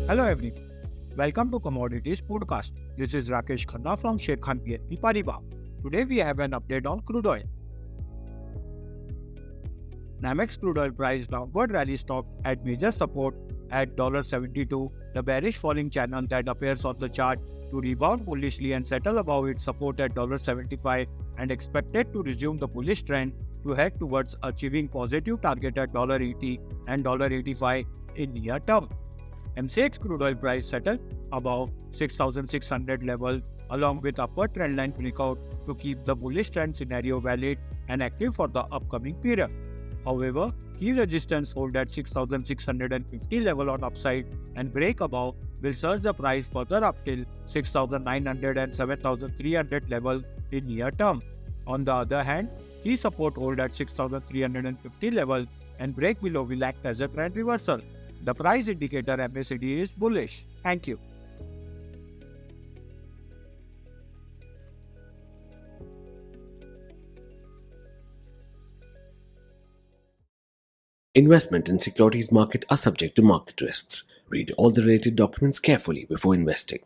Hello everyone, welcome to Commodities Podcast. This is 𝗀𝗫𝗀𝗃 from Sharekhan BNP Paribas. Today we have an update on crude oil. NYMEX crude oil price downward rally stopped at major support at $72, the bearish falling channel that appears on the chart to rebound bullishly and settle above its support at $75 and expected to resume the bullish trend to head towards achieving positive target at $80 and $85 in near term. MCX crude oil price settled above 6,600 level along with upward trendline breakout to keep the bullish trend scenario valid and active for the upcoming period. However, key resistance hold at 6,650 level on upside and break above will surge the price further up till 6,900 and 7,300 level in near term. On the other hand, key support hold at 6,350 level and break below will act as a trend reversal. The price indicator MACD is bullish. Thank you. Investment in securities market are subject to market risks. Read all the related documents carefully before investing.